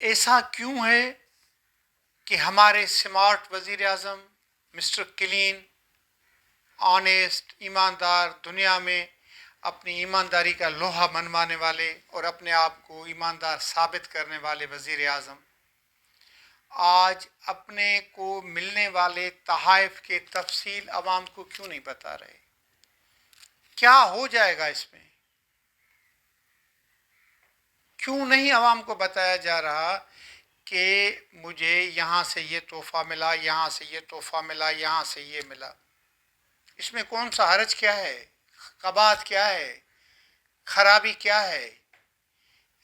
ایسا کیوں ہے کہ ہمارے سمارٹ وزیر اعظم مسٹر کلین، آنیسٹ، ایماندار، دنیا میں اپنی ایمانداری کا لوہا منوانے والے اور اپنے آپ کو ایماندار ثابت کرنے والے وزیر اعظم آج اپنے کو ملنے والے تحائف کے تفصیل عوام کو کیوں نہیں بتا رہے؟ کیا ہو جائے گا اس میں؟ کیوں نہیں عوام کو بتایا جا رہا کہ مجھے یہاں سے یہ تحفہ ملا، یہاں سے یہ تحفہ ملا، یہاں سے یہ ملا؟ اس میں کون سا حرج کیا ہے؟ قباحت کیا ہے؟ خرابی کیا ہے؟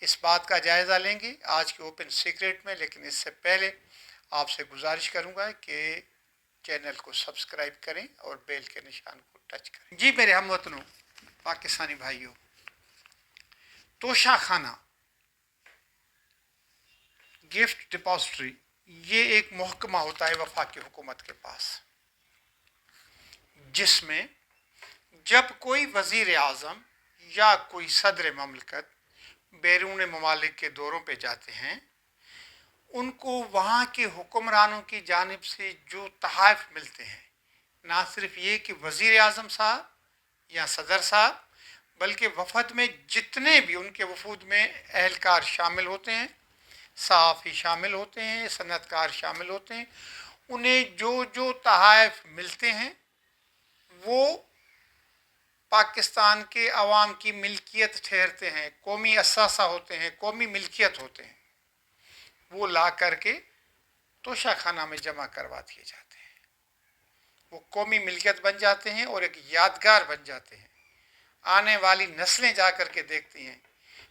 اس بات کا جائزہ لیں گے آج کے اوپن سیکرٹ میں، لیکن اس سے پہلے آپ سے گزارش کروں گا کہ چینل کو سبسکرائب کریں اور بیل کے نشان کو ٹچ کریں۔ جی میرے ہم وطنوں، پاکستانی بھائیوں، توشہ خانہ، گفٹ ڈپازٹری، یہ ایک محکمہ ہوتا ہے وفاقی حکومت کے پاس، جس میں جب کوئی وزیر اعظم یا کوئی صدر مملکت بیرون ممالک کے دوروں پہ جاتے ہیں، ان کو وہاں کے حکمرانوں کی جانب سے جو تحائف ملتے ہیں، نہ صرف یہ کہ وزیر اعظم صاحب یا صدر صاحب، بلکہ وفد میں جتنے بھی ان کے وفود میں اہلکار شامل ہوتے ہیں، صحافی شامل ہوتے ہیں، صنعت کار شامل ہوتے ہیں، انہیں جو جو تحائف ملتے ہیں وہ پاکستان کے عوام کی ملکیت ٹھہرتے ہیں، قومی اثاثہ ہوتے ہیں، قومی ملکیت ہوتے ہیں، وہ لا کر کے توشہ خانہ میں جمع کروا دیے جاتے ہیں، وہ قومی ملکیت بن جاتے ہیں اور ایک یادگار بن جاتے ہیں۔ آنے والی نسلیں جا کر کے دیکھتی ہیں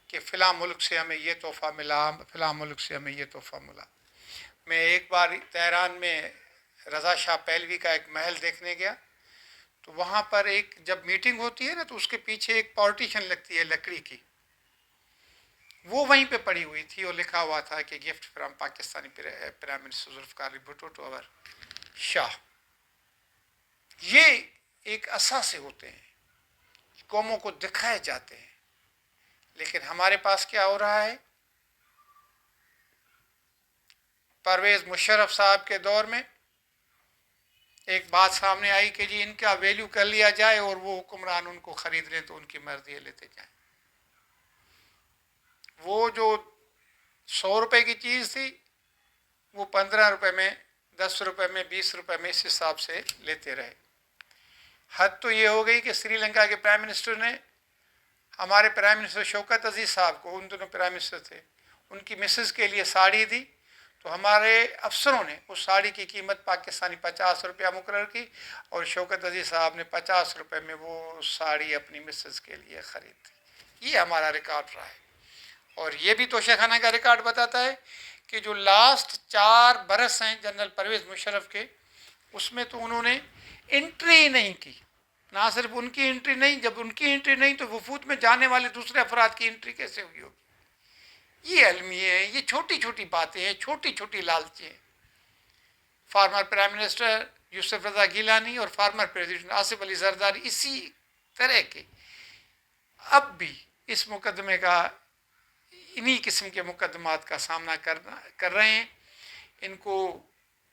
کہ فلاں ملک سے ہمیں یہ تحفہ ملا، فلاں ملک سے ہمیں یہ تحفہ ملا۔ میں ایک بار تہران میں رضا شاہ پہلوی کا ایک محل دیکھنے گیا، تو وہاں پر ایک جب میٹنگ ہوتی ہے نا تو اس کے پیچھے ایک پارٹیشن لگتی ہے لکڑی کی، وہ وہیں پہ پڑی ہوئی تھی اور لکھا ہوا تھا کہ gift from Pakistani prime minister Zulfikar Ali Bhutto to اور شاہ۔ یہ ایک اثاثے ہوتے ہیں، قوموں کو دکھائے جاتے ہیں، لیکن ہمارے پاس کیا ہو رہا ہے؟ پرویز مشرف صاحب کے دور میں ایک بات سامنے آئی کہ جی ان کا ویلیو کر لیا جائے اور وہ حکمران ان کو خرید لیں تو ان کی مرضی ہے، لیتے جائیں۔ وہ جو 100 روپے کی چیز تھی وہ 15 روپے میں، 10 روپے میں، 20 روپے میں اس حساب سے لیتے رہے۔ حد تو یہ ہو گئی کہ سری لنکا کے پرائم منسٹر نے ہمارے پرائم منسٹر شوکت عزیز صاحب کو، ان دونوں پرائم منسٹر تھے، ان کی مسز کے لیے ساڑی دی، تو ہمارے افسروں نے اس ساڑی کی قیمت پاکستانی 50 روپیہ مقرر کی اور شوکت عزیز صاحب نے 50 روپے میں وہ ساڑی اپنی مسز کے لیے خریدی۔ یہ ہمارا ریکارڈ رہا ہے، اور یہ بھی توشہ خانہ کا ریکارڈ بتاتا ہے کہ جو لاسٹ 4 برس ہیں جنرل پرویز مشرف کے، اس میں تو انہوں نے انٹری نہیں کی۔ نہ صرف ان کی انٹری نہیں، جب ان کی انٹری نہیں تو وفود میں جانے والے دوسرے افراد کی انٹری کیسے ہوئی ہوگی؟ یہ المیہ ہے، یہ چھوٹی چھوٹی باتیں ہیں، چھوٹی چھوٹی لالچیں ہیں۔ فارمر پرائم منسٹر یوسف رضا گیلانی اور فارمر پریزیڈنٹ آصف علی زرداری اسی طرح کے اب بھی اس مقدمے کا، انہی قسم کے مقدمات کا سامنا کر رہے ہیں۔ ان کو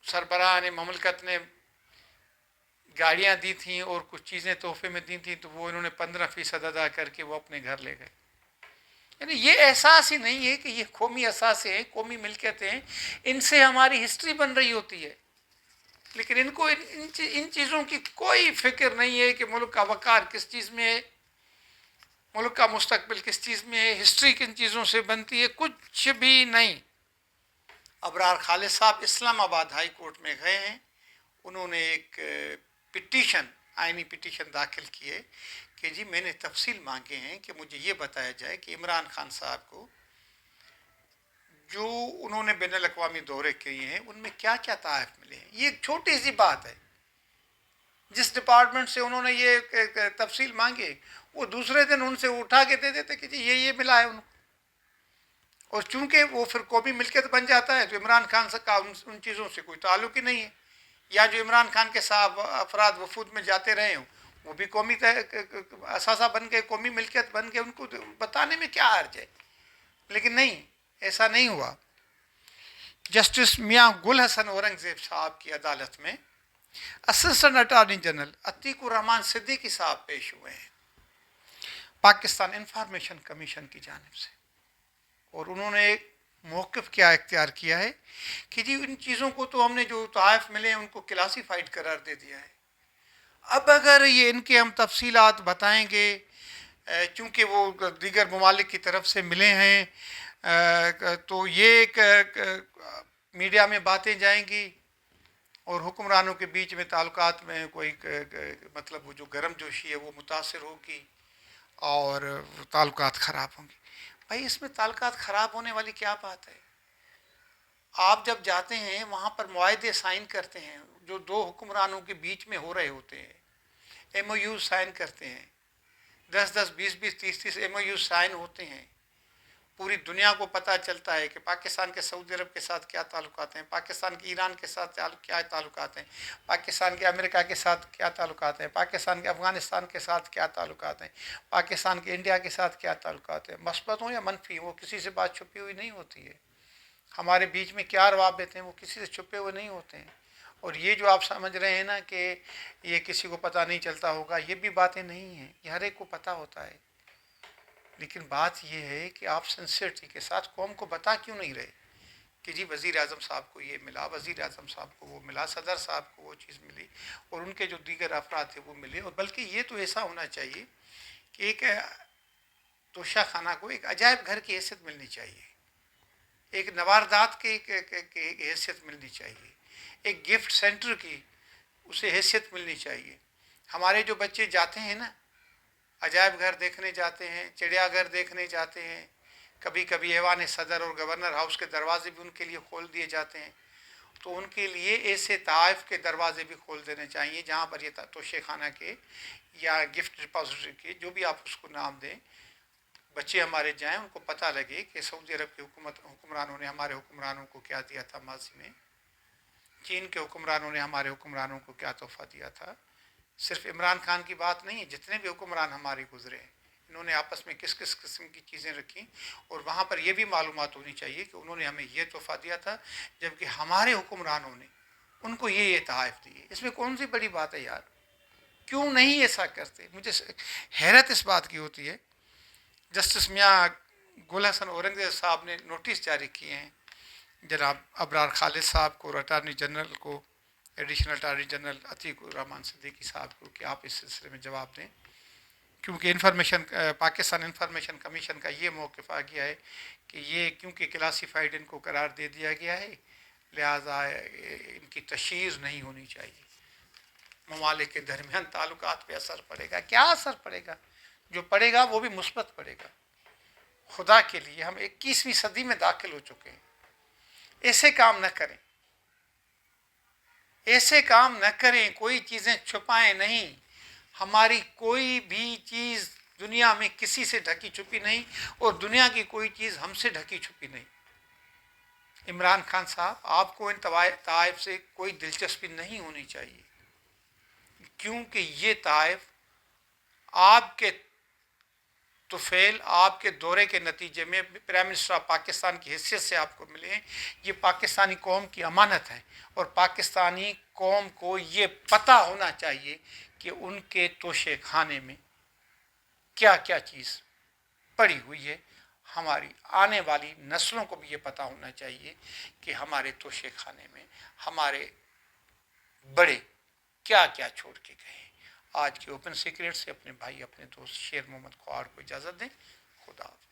سربراہان مملکت نے گاڑیاں دی تھیں اور کچھ چیزیں تحفے میں دی تھیں، تو وہ انہوں نے 15% ادا کر کے وہ اپنے گھر لے گئے۔ یعنی یہ احساس ہی نہیں ہے کہ یہ قومی اثاثے ہیں، قومی ملکیتیں ہیں، ان سے ہماری ہسٹری بن رہی ہوتی ہے، لیکن ان کو ان چیزوں کی کوئی فکر نہیں ہے کہ ملک کا وقار کس چیز میں ہے، ملک کا مستقبل کس چیز میں ہے، ہسٹری کن چیزوں سے بنتی ہے، کچھ بھی نہیں۔ ابرار خالد صاحب اسلام آباد ہائی کورٹ میں گئے ہیں، انہوں نے ایک پٹیشن، آئینی پٹیشن داخل کی ہے کہ جی میں نے تفصیل مانگے ہیں کہ مجھے یہ بتایا جائے کہ عمران خان صاحب کو جو انہوں نے بین الاقوامی دورے کیے ہیں ان میں کیا کیا تحائف ملے ہیں۔ یہ ایک چھوٹی سی بات ہے، جس ڈپارٹمنٹ سے انہوں نے یہ تفصیل مانگے وہ دوسرے دن ان سے اٹھا کے دے دیتے کہ جی یہ ملا ہے ان کو، اور چونکہ وہ پھر قومی ملکیت بن جاتا ہے تو عمران خان کا ان چیزوں سے کوئی تعلق ہی نہیں ہے، یا جو عمران خان کے ساتھ افراد وفود میں جاتے رہے ہوں وہ بھی قومی اثاثہ بن گئے، قومی ملکیت بن گئے، ان کو بتانے میں کیا حرج ہے؟ لیکن نہیں، ایسا نہیں ہوا۔ جسٹس میاں گل حسن اورنگزیب صاحب کی عدالت میں اسسٹنٹ اٹارنی جنرل عتیق الرحمان صدیقی صاحب پیش ہوئے ہیں پاکستان انفارمیشن کمیشن کی جانب سے، اور انہوں نے ایک موقف کیا اختیار کیا ہے کہ جی ان چیزوں کو تو ہم نے جو تحائف ملے ہیں ان کو کلاسیفائڈ قرار دے دیا ہے، اب اگر یہ ان کے ہم تفصیلات بتائیں گے چونکہ وہ دیگر ممالک کی طرف سے ملے ہیں تو یہ ایک میڈیا میں باتیں جائیں گی اور حکمرانوں کے بیچ میں تعلقات میں کوئی مطلب وہ جو گرم جوشی ہے وہ متاثر ہوگی اور تعلقات خراب ہوں گے۔ بھائی اس میں تعلقات خراب ہونے والی کیا بات ہے؟ آپ جب جاتے ہیں وہاں پر معاہدے سائن کرتے ہیں جو دو حکمرانوں کے بیچ میں ہو رہے ہوتے ہیں، ایم او یو سائن کرتے ہیں، 10 20 30 ایم او یو سائن ہوتے ہیں، پوری دنیا کو پتہ چلتا ہے کہ پاکستان کے سعودی عرب کے ساتھ کیا تعلقات ہیں، پاکستان کے ایران کے ساتھ کیا تعلقات ہیں، پاکستان کے امریکہ کے ساتھ کیا تعلقات ہیں، پاکستان کے افغانستان کے ساتھ کیا تعلقات ہیں، پاکستان کے انڈیا کے ساتھ کیا تعلقات ہیں، مثبت ہوں یا منفی، وہ کسی سے بات چھپی ہوئی نہیں ہوتی ہے۔ ہمارے بیچ میں کیا روابط ہیں وہ کسی سے چھپے ہوئے نہیں ہوتے ہیں، اور یہ جو آپ سمجھ رہے ہیں نا کہ یہ کسی کو پتہ نہیں چلتا ہوگا، یہ بھی باتیں نہیں ہیں، یہ ہر ایک کو پتہ ہوتا ہے، لیکن بات یہ ہے کہ آپ سنسیئرٹی کے ساتھ قوم کو بتا کیوں نہیں رہے کہ جی وزیر اعظم صاحب کو یہ ملا، وزیر اعظم صاحب کو وہ ملا، صدر صاحب کو وہ چیز ملی، اور ان کے جو دیگر افراد تھے وہ ملے، اور بلکہ یہ تو ایسا ہونا چاہیے کہ ایک توشہ خانہ کو ایک عجائب گھر کی حیثیت ملنی چاہیے، ایک نواردات کی حیثیت ملنی چاہیے، ایک گفٹ سینٹر کی اسے حیثیت ملنی چاہیے۔ ہمارے جو بچے جاتے ہیں نا عجائب گھر دیکھنے جاتے ہیں، چڑیا گھر دیکھنے جاتے ہیں، کبھی کبھی ایوان صدر اور گورنر ہاؤس کے دروازے بھی ان کے لیے کھول دیے جاتے ہیں، تو ان کے لیے ایسے تحائف کے دروازے بھی کھول دینے چاہیے جہاں پر یہ توشے خانہ کے یا گفٹ ڈپازٹری کے جو بھی آپ اس کو نام دیں، بچے ہمارے جائیں، ان کو پتہ لگے کہ سعودی عرب کی حکمرانوں نے ہمارے حکمرانوں کو کیا دیا تھا ماضی میں، چین کے حکمرانوں نے ہمارے حکمرانوں کو کیا تحفہ دیا تھا۔ صرف عمران خان کی بات نہیں ہے، جتنے بھی حکمران ہمارے گزرے ہیں انہوں نے آپس میں کس کس قسم کی چیزیں رکھیں، اور وہاں پر یہ بھی معلومات ہونی چاہیے کہ انہوں نے ہمیں یہ تحفہ دیا تھا جبکہ ہمارے حکمرانوں نے ان کو یہ تحائف دیے۔ اس میں کون سی بڑی بات ہے یار؟ کیوں نہیں ایسا کرتے؟ مجھے حیرت اس بات کی ہوتی ہے۔ جسٹس میاں گل حسن اورنگزیب صاحب نے نوٹس جاری کیے ہیں جناب ابرار خالد صاحب کو اور اٹارنی جنرل کو، ایڈیشنل اٹارنی جنرل عتیق الرحمان صدیقی صاحب کو، کہ آپ اس سلسلے میں جواب دیں، کیونکہ پاکستان انفارمیشن کمیشن کا یہ موقف آ گیا ہے کہ یہ کیونکہ کلاسیفائڈ ان کو قرار دے دیا گیا ہے لہٰذا ان کی تشہیر نہیں ہونی چاہیے، ممالک کے درمیان تعلقات پہ اثر پڑے گا۔ کیا اثر پڑے گا؟ جو پڑے گا وہ بھی مثبت پڑے گا۔ خدا کے لیے ہم 21ویں صدی میں داخل ہو چکے ہیں، ایسے کام نہ کریں، ایسے کام نہ کریں، کوئی چیزیں چھپائیں نہیں، ہماری کوئی بھی چیز دنیا میں کسی سے ڈھکی چھپی نہیں، اور دنیا کی کوئی چیز ہم سے ڈھکی چھپی نہیں۔ عمران خان صاحب آپ کو ان تحائف سے کوئی دلچسپی نہیں ہونی چاہیے، کیونکہ یہ تحائف آپ کے طفیل، آپ کے دورے کے نتیجے میں پرائم منسٹر آف پاکستان کی حیثیت سے آپ کو ملے ہیں، یہ پاکستانی قوم کی امانت ہے، اور پاکستانی قوم کو یہ پتہ ہونا چاہیے کہ ان کے توشے خانے میں کیا کیا چیز پڑی ہوئی ہے۔ ہماری آنے والی نسلوں کو بھی یہ پتہ ہونا چاہیے کہ ہمارے توشے خانے میں ہمارے بڑے کیا کیا چھوڑ کے گئے ہیں۔ آج کے اوپن سیکریٹ سے اپنے بھائی اپنے دوست شیر محمد خوار کو اجازت دیں۔ خدا حافظ۔